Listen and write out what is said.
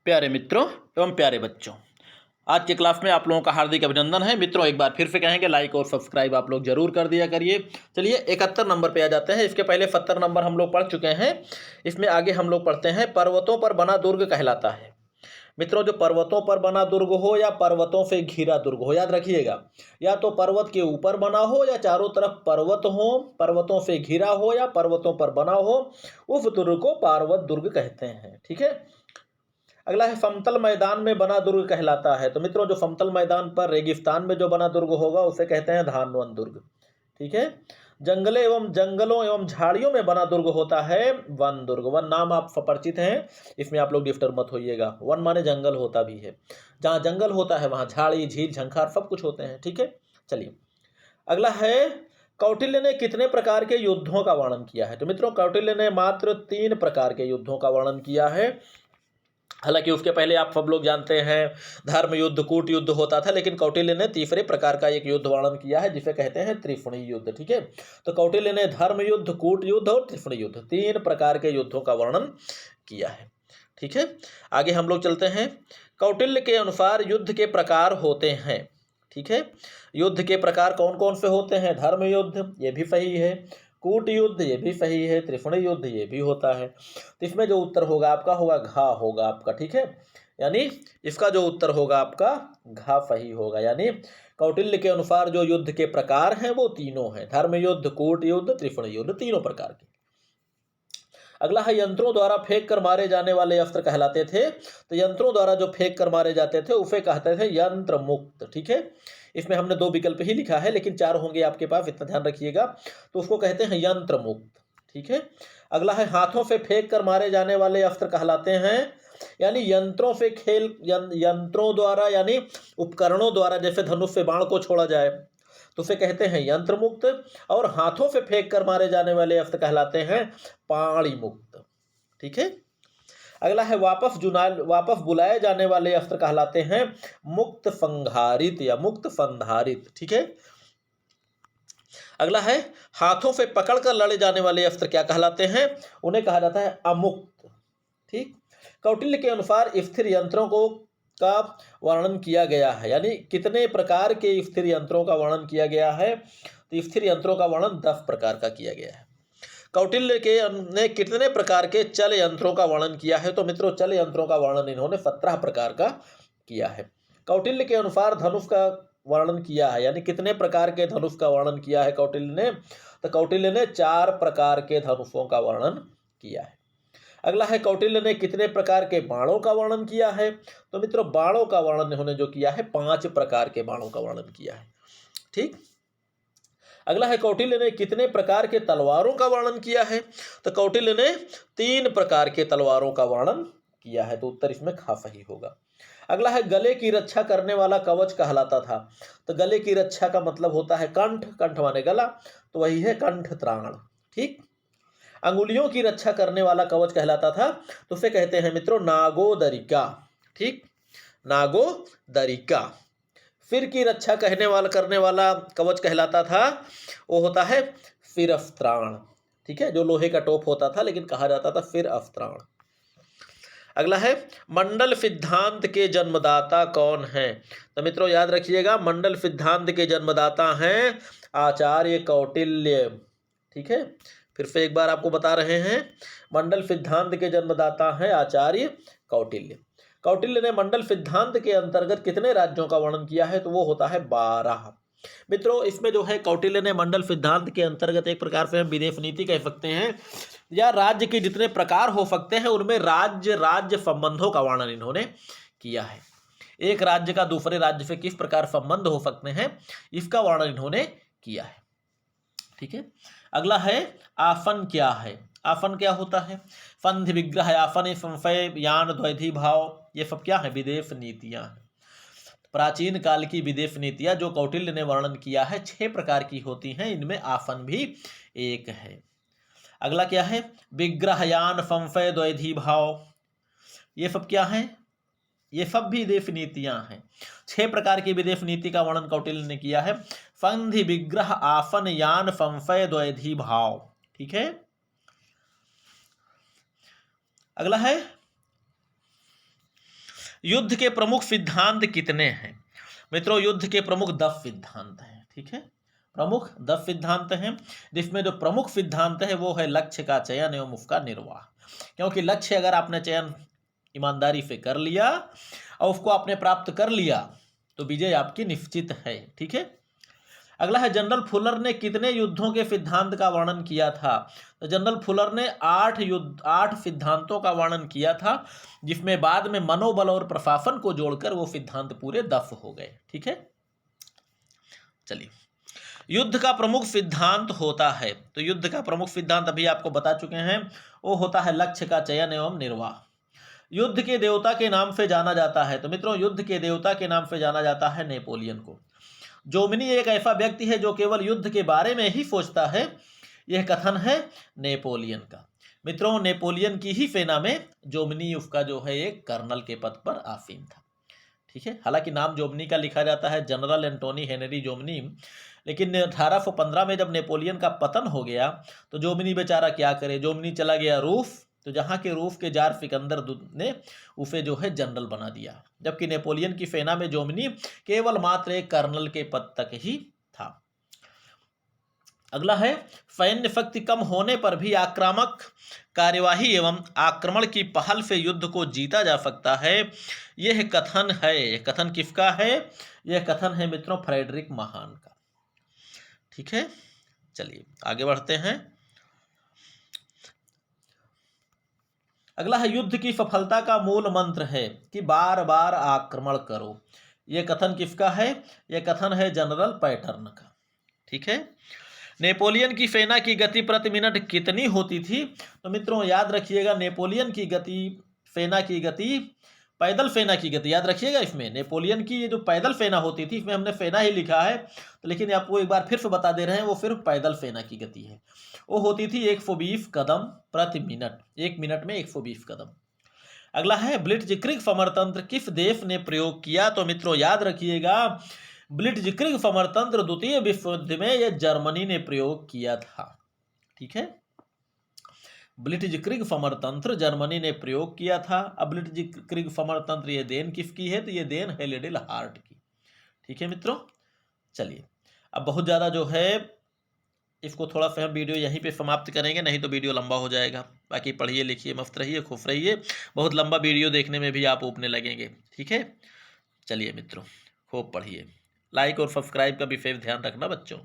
प्यारे मित्रों एवं प्यारे बच्चों, आज के क्लास में आप लोगों का हार्दिक अभिनंदन है। मित्रों, एक बार फिर से कहेंगे लाइक और सब्सक्राइब आप लोग जरूर कर दिया करिए। चलिए 71 नंबर पे आ जाते हैं। इसके पहले 70 नंबर हम लोग पढ़ चुके हैं। इसमें आगे हम लोग पढ़ते हैं, पर्वतों पर बना दुर्ग कहलाता है। मित्रों, जो पर्वतों पर बना दुर्ग हो या पर्वतों से घिरा दुर्ग हो, याद रखिएगा, या तो पर्वत के ऊपर बना हो या चारों तरफ पर्वत हो, पर्वतों से घिरा हो या पर्वतों पर बना हो, उस दुर्ग को पार्वत दुर्ग कहते हैं। ठीक है। अगला है, समतल मैदान में बना दुर्ग कहलाता है। तो मित्रों, जो समतल मैदान पर रेगिस्तान में जो बना दुर्ग होगा उसे कहते हैं धानवन दुर्ग। ठीक है। जंगलों एवं झाड़ियों में बना दुर्ग होता है वन दुर्ग। वन नाम आप परिचित हैं, इसमें आप लोग डिस्टर्ब मत होइएगा। वन माने जंगल होता भी है, जहाँ जंगल होता है वहाँ झाड़ी झील झंखार सब कुछ होते हैं। ठीक है। चलिए अगला है, कौटिल्य ने कितने प्रकार के युद्धों का वर्णन किया है। तो मित्रों, कौटिल्य ने मात्र 3 प्रकार के युद्धों का वर्णन किया है। हालांकि उसके पहले आप सब लोग जानते हैं धर्म युद्ध कूट युद्ध होता था, लेकिन कौटिल्य ने तीसरे प्रकार का एक युद्ध वर्णन किया है जिसे कहते हैं त्रिफणी युद्ध। ठीक है। तो कौटिल्य ने धर्म युद्ध, कूट युद्ध और त्रिफणी युद्ध 3 प्रकार के युद्धों का वर्णन किया है। ठीक है। आगे हम लोग चलते हैं। कौटिल्य के अनुसार युद्ध के प्रकार होते हैं। ठीक है। युद्ध के प्रकार कौन कौन से होते हैं? धर्म युद्ध, ये भी सही है। कूट युद्ध, ये भी सही है। त्रिफणी युद्ध, ये भी होता है। तो इसमें जो उत्तर होगा आपका होगा घा होगा आपका। ठीक है। यानी इसका जो उत्तर होगा आपका घा सही होगा। यानी कौटिल्य के अनुसार जो युद्ध के प्रकार हैं वो तीनों हैं, धर्म युद्ध, कूट युद्ध, त्रिफणी युद्ध, तीनों प्रकार के। अगला है, यंत्रों द्वारा फेंक कर मारे जाने वाले अस्त्र कहलाते थे। तो यंत्रों द्वारा जो फेंक कर मारे जाते थे उसे कहते थे यंत्र मुक्त। ठीक है। इसमें हमने 2 विकल्प ही लिखा है, लेकिन 4 होंगे आपके पास, इतना ध्यान रखिएगा। तो उसको कहते हैं यंत्र मुक्त। ठीक है। अगला है, हाथों से फेंक कर मारे जाने वाले अस्त्र कहलाते हैं, यानी यंत्रों से यंत्रों द्वारा यानी उपकरणों द्वारा, जैसे धनुष से बाण को छोड़ा जाए तो उसे कहते हैं यंत्र मुक्त। और हाथों से फेंक कर मारे जाने वाले अस्त्र कहलाते हैं पाणी मुक्त। ठीक है। अगला है, वापस बुलाए जाने वाले अस्त्र कहलाते हैं मुक्त संधारित या मुक्त संधारित। ठीक है। अगला है, हाथों से पकड़कर लड़े जाने वाले अस्त्र क्या कहलाते हैं? उन्हें कहा जाता है अमुक्त। ठीक। कौटिल्य के अनुसार स्थिर यंत्रों का वर्णन किया गया है, यानी कितने प्रकार के स्थिर यंत्रों का वर्णन किया गया है? तो स्थिर यंत्रों का वर्णन 10 प्रकार का किया गया है। कौटिल्य ने कितने प्रकार के चल यंत्रों का वर्णन किया है? तो मित्रों, चल यंत्रों का वर्णन इन्होंने 17 प्रकार का किया है। कौटिल्य के अनुसार धनुष का वर्णन किया है, यानी कितने प्रकार के धनुष का वर्णन किया है कौटिल्य ने? तो कौटिल्य ने 4 प्रकार के धनुषों का वर्णन किया है। अगला है, कौटिल्य ने कितने प्रकार के बाणों का वर्णन किया है? तो मित्रों, बाणों का वर्णन इन्होंने जो किया है 5 प्रकार के बाणों का वर्णन किया है। ठीक। अगला है, कौटिल्य ने कितने प्रकार के तलवारों का वर्णन किया है? तो कौटिल्य ने 3 प्रकार के तलवारों का वर्णन किया है। तो उत्तर इसमें खा सही होगा। अगला है, गले की रक्षा करने वाला कवच कहलाता था। तो गले की रक्षा का मतलब होता है कंठ, कंठ माने गला, तो वही है कंठ त्राण। ठीक। अंगुलियों की रक्षा करने वाला कवच कहलाता था, तो उसे कहते हैं मित्रों नागोदरिका। ठीक। नागोदरिका। सिर की रक्षा करने वाला कवच कहलाता था, वो होता है सिरस्त्राण। ठीक है। जो लोहे का टोप होता था, लेकिन कहा जाता था सिरस्त्राण। अगला है, मंडल सिद्धांत के जन्मदाता कौन है? तो मित्रों याद रखिएगा, मंडल सिद्धांत के जन्मदाता हैं आचार्य कौटिल्य। ठीक है। फिर से एक बार आपको बता रहे हैं, मंडल सिद्धांत के जन्मदाता हैं आचार्य कौटिल्य। कौटिल्य ने मंडल सिद्धांत के अंतर्गत कितने राज्यों का वर्णन किया है? तो वो होता है 12। मित्रों, इसमें जो है कौटिल्य ने मंडल सिद्धांत के अंतर्गत एक प्रकार से हम विदेश नीति कह सकते हैं, या राज्य के जितने प्रकार हो सकते हैं उनमें राज्य संबंधों का वर्णन इन्होंने किया है। एक राज्य का दूसरे राज्य से किस प्रकार संबंध हो सकते हैं, इसका वर्णन इन्होंने किया है। ठीक है। अगला है, आसन क्या है? आसन क्या होता है? संधि, विग्रह, आसन, संशय, यान, द्वैधी भाव, ये सब क्या है? विदेश नीतियां हैं। प्राचीन काल की विदेश नीतियां जो कौटिल्य ने वर्णन किया है 6 प्रकार की होती हैं, इनमें आसन भी एक है। अगला क्या है? विग्रह, यान, संशय, द्वैधी भाव, ये सब क्या है? ये सब भी विदेश नीतियां हैं। 6 प्रकार की विदेश नीति का वर्णन कौटिल्य ने किया है, संधि, विग्रह, आसन, यान, संशय, द्वैधी भाव। ठीक है। अगला है, युद्ध के प्रमुख सिद्धांत कितने हैं? मित्रों, युद्ध के प्रमुख 10 सिद्धांत हैं। ठीक है, प्रमुख 10 सिद्धांत हैं, जिसमें जो प्रमुख सिद्धांत है वो है लक्ष्य का चयन एवं उसका निर्वाह। क्योंकि लक्ष्य अगर आपने चयन ईमानदारी से कर लिया और उसको आपने प्राप्त कर लिया तो विजय आपकी निश्चित है। ठीक है, अगला है जनरल फुलर ने कितने युद्धों के सिद्धांत का वर्णन किया था? तो जनरल फुलर ने 8 सिद्धांतों का वर्णन किया था, जिसमें बाद में मनोबल और प्रशासन को जोड़कर वो सिद्धांत पूरे 10 हो गए। ठीक है, चलिए, युद्ध का प्रमुख सिद्धांत होता है, तो युद्ध का प्रमुख सिद्धांत अभी आपको बता चुके हैं, वो होता है लक्ष्य का चयन एवं निर्वाह। युद्ध के देवता के नाम से जाना जाता है, तो मित्रों युद्ध के देवता के नाम से जाना जाता है नेपोलियन को। जोमिनी एक ऐसा व्यक्ति है जो केवल युद्ध के बारे में ही सोचता है, यह कथन है नेपोलियन का। मित्रों, नेपोलियन की ही सेना में जोमिनी उसका जो है एक कर्नल के पद पर आसीन था। ठीक है, हालांकि नाम जोमिनी का लिखा जाता है जनरल एंटोनी हेनरी जोमिनी, लेकिन 1815 में जब नेपोलियन का पतन हो गया तो जोमिनी बेचारा क्या करे, जोमिनी चला गया रूस, तो जहाँ के रूस के जार सिकंदर ने उसे जो है जनरल बना दिया, जबकि नेपोलियन की सेना में जोमिनी केवल मात्र एक कर्नल के पद तक ही था। अगला है सैन्य शक्ति कम होने पर भी आक्रामक कार्यवाही एवं आक्रमण की पहल से युद्ध को जीता जा सकता है, यह कथन है। यह कथन किसका है? यह कथन है मित्रों फ्रेडरिक महान का। ठीक है, चलिए आगे बढ़ते हैं। अगला है युद्ध की सफलता का मूल मंत्र है कि बार बार आक्रमण करो, यह कथन किसका है? यह कथन है जनरल पैटर्न का। ठीक है, नेपोलियन की सेना की गति प्रति मिनट कितनी होती थी? तो मित्रों याद रखिएगा, नेपोलियन की गति, सेना की गति, पैदल सेना की गति याद रखिएगा। इसमें नेपोलियन की ये जो पैदल सेना होती थी, इसमें हमने सेना ही लिखा है, तो लेकिन आपको एक बार फिर से बता दे रहे हैं, वो सिर्फ पैदल सेना की गति है। वो होती थी 120 कदम प्रति मिनट, 1 मिनट में 120 कदम। अगला है ब्लिट्जक्रिग समरतंत्र किस देश ने प्रयोग किया? तो मित्रों याद रखिएगा, ब्लिट्जक्रिग समरतंत्र द्वितीय विश्व युद्ध में यह जर्मनी ने प्रयोग किया था। ठीक है, ब्लिट्जक्रिग समरतंत्र जर्मनी ने प्रयोग किया था। अब ब्लिट्जक्रिग समरतंत्र ये देन किसकी है? तो ये देन है लिटिल हार्ट की। ठीक है मित्रों, चलिए अब बहुत ज़्यादा जो है इसको थोड़ा सा हम वीडियो यहीं पे समाप्त करेंगे, नहीं तो वीडियो लंबा हो जाएगा। बाकी पढ़िए लिखिए, मस्त रहिए, खुश रहिए, बहुत लंबा वीडियो देखने में भी आप ऊबने लगेंगे। ठीक है, चलिए मित्रों खूब पढ़िए, लाइक और सब्सक्राइब का विशेष ध्यान रखना बच्चों।